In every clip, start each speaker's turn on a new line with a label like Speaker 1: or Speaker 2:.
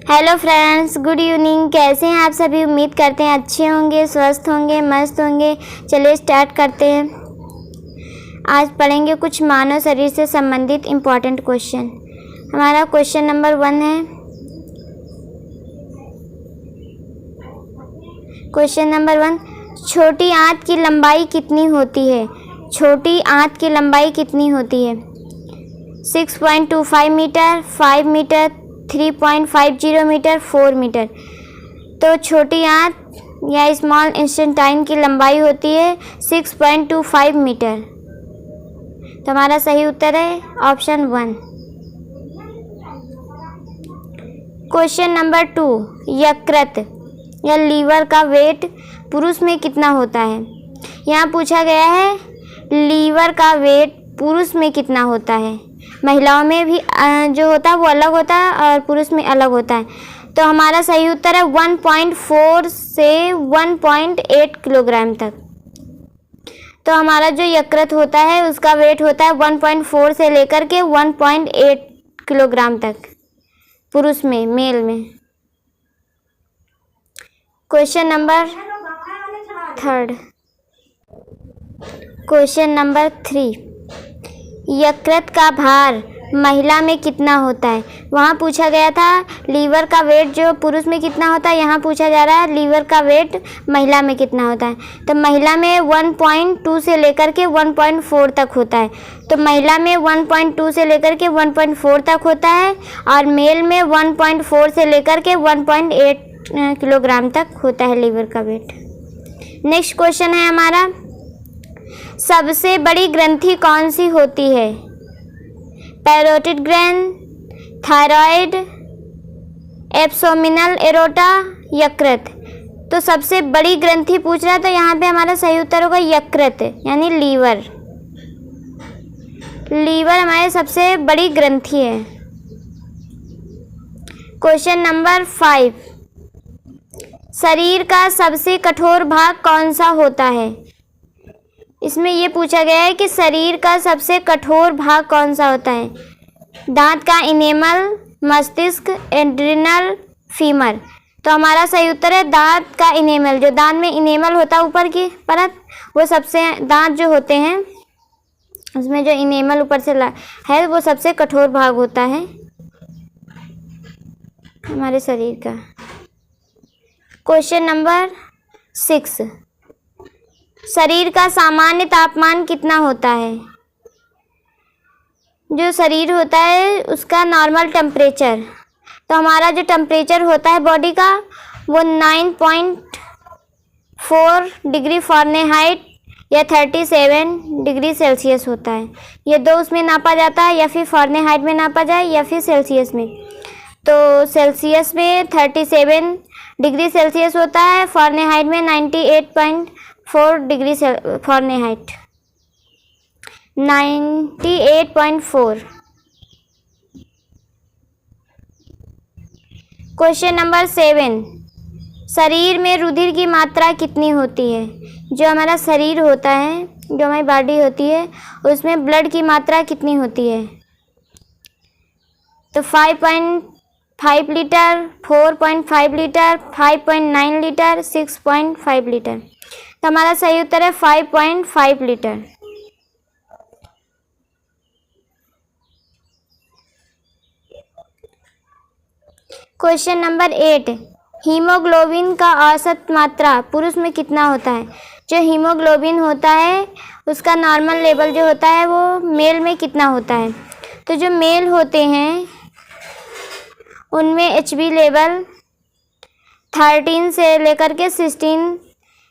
Speaker 1: Hello friends, good evening. कैसे हैं आप सभी? उम्मीद करते हैं अच्छे होंगे, स्वस्थ होंगे, मस्त होंगे। चलिए स्टार्ट करते हैं। आज पढ़ेंगे कुछ मानव शरीर से संबंधित इम्पॉर्टेंट क्वेश्चन। हमारा क्वेश्चन नंबर 1 है। क्वेश्चन नंबर 1, छोटी आंत की लंबाई कितनी होती है? छोटी आंत की लंबाई कितनी होती है? 6.25 मीटर, 5 मीटर, 3.50 मीटर, 4 मीटर। तो छोटी आंत या स्मॉल इंस्टेंटाइन की लंबाई होती है 6.25 मीटर। तो हमारा सही उत्तर है ऑप्शन 1। क्वेश्चन नंबर 2, यकृत या लीवर का वेट पुरुष में कितना होता है? यहाँ पूछा गया है लीवर का वेट पुरुष में कितना होता है। महिलाओं में भी जो होता है वो अलग होता है और पुरुष में अलग होता है। तो हमारा सही उत्तर है 1.4 से 1.8 किलोग्राम तक। तो हमारा जो यकृत होता है उसका वेट होता है 1.4 से लेकर के 1.8 किलोग्राम तक पुरुष में, मेल में। क्वेश्चन नंबर 3, क्वेश्चन नंबर 3, यकृत का भार महिला में कितना होता है? वहाँ पूछा गया था लीवर का वेट जो पुरुष में कितना होता है, यहाँ पूछा जा रहा है लीवर का वेट महिला में कितना होता है। तो महिला में 1.2 से लेकर के 1.4 तक होता है। तो महिला में 1.2 से लेकर के 1.4 तक होता है और मेल में 1.4 से लेकर के 1.8 किलोग्राम तक होता है लीवर का वेट। नेक्स्ट क्वेश्चन है हमारा, सबसे बड़ी ग्रंथि कौन सी होती है? Parotid gland, thyroid, abdominal aorta, यकृत। तो सबसे बड़ी ग्रंथि पूछ रहा है तो यहाँ पे हमारा सही उत्तर होगा यकृत यानी लीवर। लीवर हमारे सबसे बड़ी ग्रंथि है। क्वेश्चन नंबर 5, शरीर का सबसे कठोर भाग कौन सा होता है? इसमें ये पूछा गया है कि शरीर का सबसे कठोर भाग कौन सा होता है। दांत का इनेमल, मस्तिष्क, एड्रिनल, फीमर। तो हमारा सही उत्तर है दांत का इनेमल। जो दांत में इनेमल होता है ऊपर की परत, वो सबसे, दांत जो होते हैं उसमें जो इनेमल ऊपर से है वो सबसे कठोर भाग होता है हमारे शरीर का। क्वेश्चन नंबर 6, शरीर का सामान्य तापमान कितना होता है? जो शरीर होता है उसका नॉर्मल टेम्परेचर, तो हमारा जो टेम्परेचर होता है बॉडी का वो 9.4 डिग्री फ़ारेनहाइट या 37 डिग्री सेल्सियस होता है। ये दो उसमें नापा जाता है, या फिर फ़ारेनहाइट में नापा जाए या फिर सेल्सियस में। तो सेल्सियस में 37 डिग्री सेल्सियस होता है, फ़ारेनहाइट में 98.4 डिग्री फ़ारेनहाइट, 98.4। क्वेश्चन नंबर 7, शरीर में रुधिर की मात्रा कितनी होती है? जो हमारा शरीर होता है, जो हमारी बॉडी होती है, उसमें ब्लड की मात्रा कितनी होती है? तो 5.5 लीटर, 4.5 लीटर, 5.9 लीटर, 6.5 लीटर। तो हमारा सही उत्तर है 5.5 लीटर। क्वेश्चन नंबर 8, हीमोग्लोबिन का औसत मात्रा पुरुष में कितना होता है? जो हीमोग्लोबिन होता है उसका नॉर्मल लेवल जो होता है वो मेल में कितना होता है? तो जो मेल होते हैं उनमें HB लेवल 13 से लेकर के 16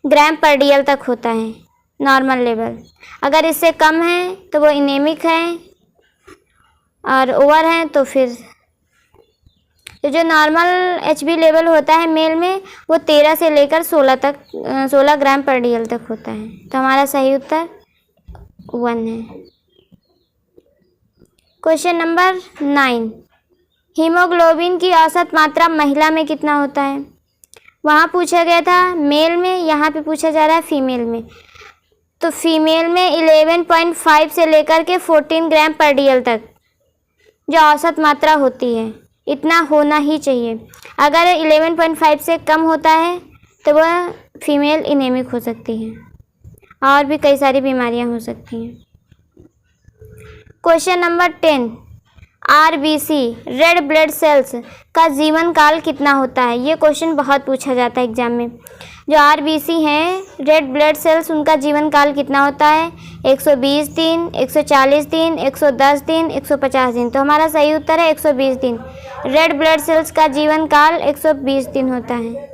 Speaker 1: ग्राम पर DL तक होता है नॉर्मल लेवल। अगर इससे कम है तो वो इनेमिक है और ओवर है तो फिर तो जो नॉर्मल HB लेवल होता है मेल में वो 13 से लेकर 16 ग्राम पर DL तक होता है। तो हमारा सही उत्तर 1 है। क्वेश्चन नंबर 9, हीमोग्लोबिन की औसत मात्रा महिला में कितना होता है? वहाँ पूछा गया था मेल में, यहाँ पे पूछा जा रहा है फीमेल में। तो फीमेल में 11.5 से लेकर के 14 ग्राम पर DL तक जो औसत मात्रा होती है, इतना होना ही चाहिए। अगर 11.5 से कम होता है तो वह फीमेल एनीमिक हो सकती है और भी कई सारी बीमारियां हो सकती हैं। Question number 10, RBC red blood cells का जीवन काल कितना होता है? ये क्वेश्चन बहुत पूछा जाता है एग्जाम में। जो आरबीसी हैं रेड ब्लड सेल्स, उनका जीवन काल कितना होता है? 120 दिन, 140 दिन, 110 दिन, 150 दिन। तो हमारा सही उत्तर है 120 दिन। रेड ब्लड सेल्स का जीवन काल 120 दिन होता है।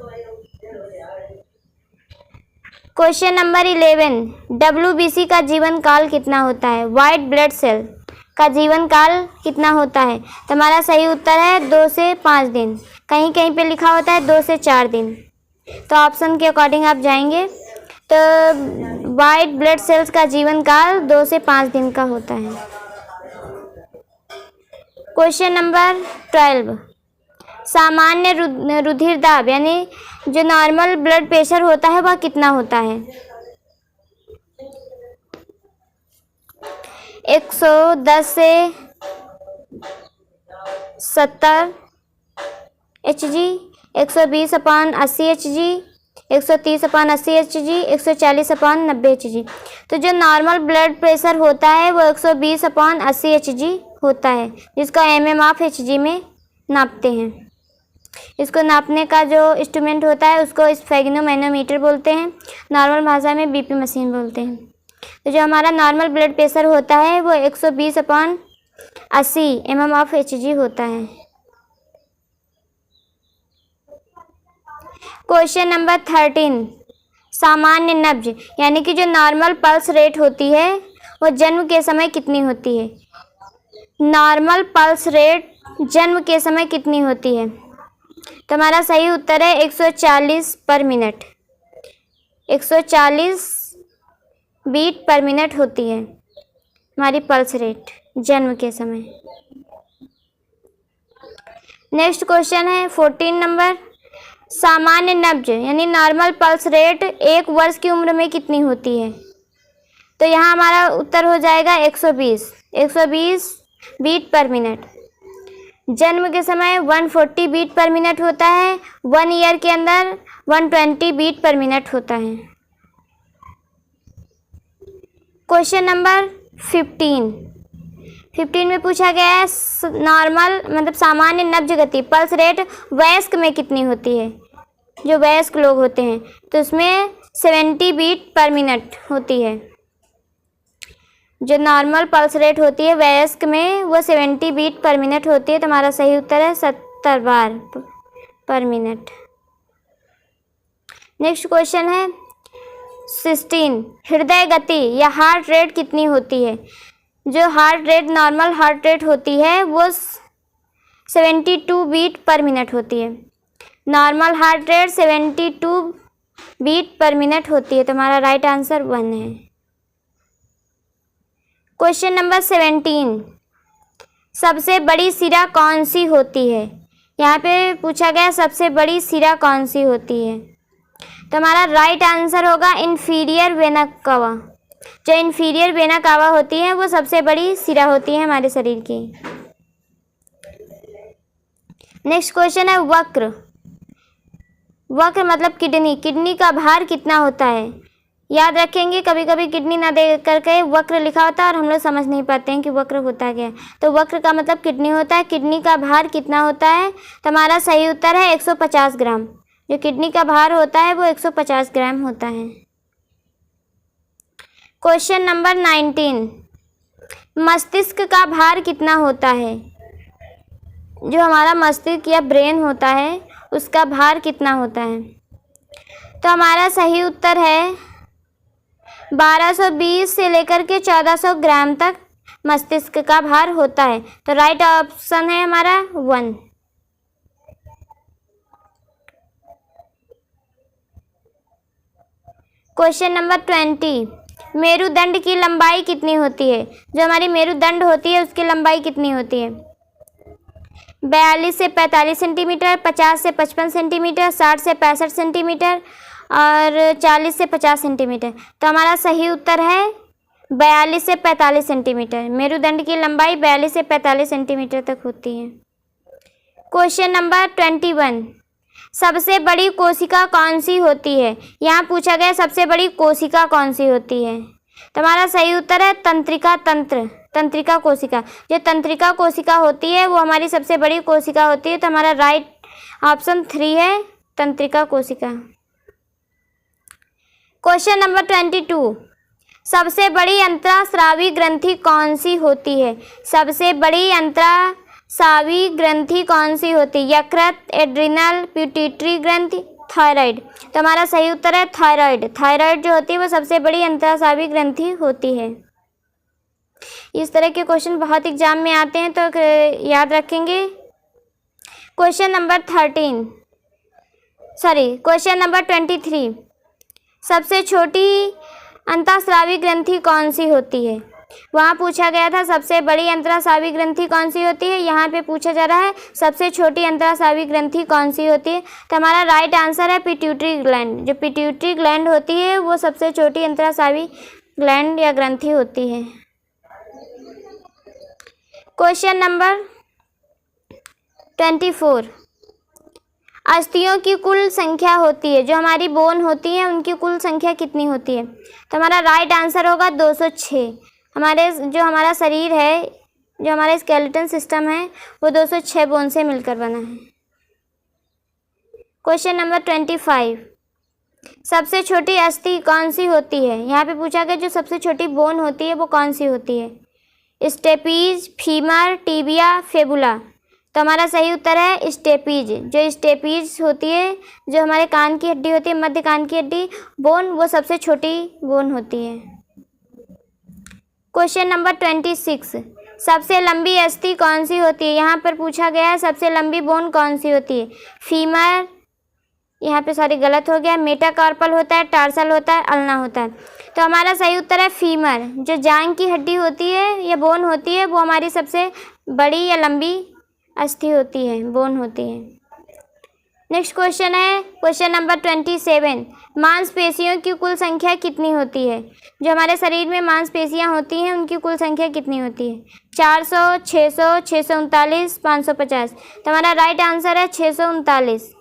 Speaker 1: क्वेश्चन नंबर 11, डब्ल्यूबीसी का जीवन काल कितना होता है? वाइट ब्लड सेल का जीवन काल कितना होता है? तो हमारा सही उत्तर है 2 से 5 दिन। कहीं कहीं पे लिखा होता है 2 से 4 दिन, तो ऑप्शन के अकॉर्डिंग आप जाएंगे। तो वाइट ब्लड सेल्स का जीवन काल 2 से 5 दिन का होता है। क्वेश्चन नंबर 12, सामान्य रुधिर दाब यानी जो नॉर्मल ब्लड प्रेशर होता है वह कितना होता है? 110 से 70 HG, 120/80 HG, 130/80 HG, 140/90 HG। तो जो नॉर्मल ब्लड प्रेशर होता है वो 120/80 HG होता है, जिसको mm/Hg में नापते हैं। इसको नापने का जो इंस्ट्रूमेंट होता है उसको स्फेग्नोमैनोमीटर बोलते हैं, नॉर्मल भाषा में बीपी मशीन बोलते हैं। तो जो हमारा नॉर्मल ब्लड प्रेशर होता है वो 120/80 mm/Hg होता है। क्वेश्चन नंबर 13, सामान्य नब्ज यानी कि जो नॉर्मल पल्स रेट होती है वो जन्म के समय कितनी होती है? नॉर्मल पल्स रेट जन्म के समय कितनी होती है? तो हमारा सही उत्तर है 140 पर मिनट। 140 बीट पर मिनट होती है हमारी पल्स रेट जन्म के समय। नेक्स्ट क्वेश्चन है 14 नंबर, सामान्य नब्ज यानी नॉर्मल पल्स रेट 1 वर्ष की उम्र में कितनी होती है? तो यहाँ हमारा उत्तर हो जाएगा 120 बीट पर मिनट। जन्म के समय 140 बीट पर मिनट होता है, 1 ईयर के अंदर 120 बीट पर मिनट होता है। क्वेश्चन नंबर 15 में पूछा गया है नॉर्मल मतलब सामान्य नब्ज गति पल्स रेट वयस्क में कितनी होती है? जो वयस्क लोग होते हैं तो उसमें 70 बीट पर मिनट होती है। जो नॉर्मल पल्स रेट होती है वयस्क में वो 70 बीट पर मिनट होती है। तो हमारा सही उत्तर है 70 बार पर मिनट। नेक्स्ट क्वेश्चन है 16, हृदय गति या हार्ट रेट कितनी होती है? जो heart rate normal heart rate होती है वो 72 बीट पर मिनट होती है। Normal heart rate 72 beat per minute होती है। तो हमारा राइट आंसर 1 है। क्वेश्चन नंबर 17, सबसे बड़ी सिरा कौन सी होती है? यहाँ पे पूछा गया सबसे बड़ी सिरा कौन सी होती है? तो हमारा राइट आंसर होगा इंफीरियर वेना कावा। जो इंफीरियर वेना कावा होती है वो सबसे बड़ी सिरा होती है हमारे शरीर की। नेक्स्ट क्वेश्चन है वक्र मतलब किडनी। किडनी का भार कितना होता है? याद रखेंगे कभी कभी किडनी ना दे करके वक्र लिखा होता है और हम लोग समझ नहीं पाते हैं कि वक्र होता क्या है। तो वक्र का मतलब किडनी होता है। किडनी का भार कितना होता है? तो हमारा सही उत्तर है 150 ग्राम। जो किडनी का भार होता है वो 150 ग्राम होता है। क्वेश्चन नंबर 19, मस्तिष्क का भार कितना होता है? जो हमारा मस्तिष्क या ब्रेन होता है उसका भार कितना होता है? तो हमारा सही उत्तर है 1220 से लेकर के 1400 ग्राम तक मस्तिष्क का भार होता है। तो राइट ऑप्शन है हमारा 1। क्वेश्चन नंबर 20, मेरुदंड की लंबाई कितनी होती है? जो हमारी मेरुदंड होती है उसकी लंबाई कितनी होती है? 42 से 45 सेंटीमीटर, 50 से 55 सेंटीमीटर, 60 से 65 सेंटीमीटर और 40 से 50 सेंटीमीटर। तो हमारा सही उत्तर है 42 से 45 सेंटीमीटर। मेरुदंड की लंबाई 42 से 45 सेंटीमीटर तक होती है। क्वेश्चन नंबर 21, सबसे बड़ी कोशिका कौन सी होती है? यहाँ पूछा गया सबसे बड़ी कोशिका कौन सी होती है? तुम्हारा सही उत्तर है तंत्रिका तंत्र, तंत्रिका कोशिका। जो तंत्रिका कोशिका होती है वो हमारी सबसे बड़ी कोशिका होती है। तो हमारा राइट ऑप्शन 3 है तंत्रिका कोशिका। क्वेश्चन नंबर 22, सबसे बड़ी अंतःस्रावी ग्रंथि कौन सी होती है? सबसे बड़ी अंतःस्रावी ग्रंथि कौन सी होती है? यकृत, एड्रिनल, पिट्यूटरी ग्रंथि, थायराइड। तो हमारा सही उत्तर है थायराइड। थायराइड जो होती है वो सबसे बड़ी अंतःस्रावी ग्रंथि होती है। इस तरह के क्वेश्चन बहुत एग्जाम में आते हैं तो याद रखेंगे। क्वेश्चन नंबर 23, सबसे छोटी अंतःस्रावी ग्रंथि कौन सी होती है? वहाँ पूछा गया था सबसे बड़ी अंतःस्रावी ग्रंथि कौन सी होती है, यहाँ पे पूछा जा रहा है सबसे छोटी अंतःस्रावी ग्रंथि कौन सी होती है। तो हमारा राइट आंसर है पिट्यूटरी ग्लैंड। जो पिट्यूटरी ग्लैंड होती है वो सबसे छोटी अंतःस्रावी ग्लैंड या ग्रंथि होती है। क्वेश्चन नंबर 24, अस्थियों की कुल संख्या होती है, जो हमारी बोन होती है उनकी कुल संख्या कितनी होती है? तो हमारा राइट आंसर होगा 206। हमारा शरीर है, जो हमारा स्केलेटन सिस्टम है वो 206 बोन से मिलकर बना है। क्वेश्चन नंबर 25, सबसे छोटी अस्थि कौन सी होती है? यहाँ पे पूछा गया जो सबसे छोटी बोन होती है वो कौन सी होती है? Stapes, femur, tibia, fibula. तो हमारा सही उत्तर है स्टेपीज। जो स्टेपीज होती है, जो हमारे कान की हड्डी होती है, मध्य कान की हड्डी बोन, वो सबसे छोटी बोन होती है। क्वेश्चन नंबर 26, सबसे लंबी अस्थि कौन सी होती है? यहाँ पर पूछा गया है सबसे लंबी बोन कौन सी होती है? फीमर, यहाँ पे सॉरी गलत हो गया, मेटाकार्पल होता है, टार्सल होता है, अल्ना होता है। तो हमारा सही उत्तर है फीमर। जो जांघ की हड्डी होती है या बोन होती है वो हमारी सबसे बड़ी या लंबी अस्थि होती है, बोन होती है। नेक्स्ट क्वेश्चन है क्वेश्चन नंबर 27, मांसपेशियों की कुल संख्या कितनी होती है? जो हमारे शरीर में मांसपेशियां होती हैं उनकी कुल संख्या कितनी होती है? 400, 600, 639, 550। तो हमारा राइट आंसर है 639।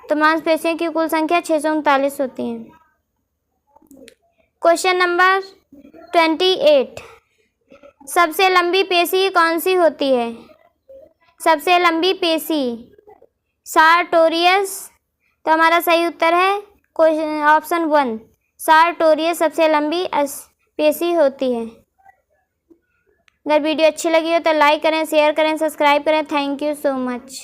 Speaker 1: तो मांसपेशियों की कुल संख्या 639 होती है। क्वेश्चन नंबर 28, सबसे लंबी पेशी कौन सी होती है? सबसे लंबी पेशी सार्टोरियस। तो हमारा सही उत्तर है क्वेश्चन ऑप्शन 1, सार्टोरियस सबसे लंबी पेशी होती है। अगर वीडियो अच्छी लगी हो तो लाइक करें, शेयर करें, सब्सक्राइब करें। Thank you so much.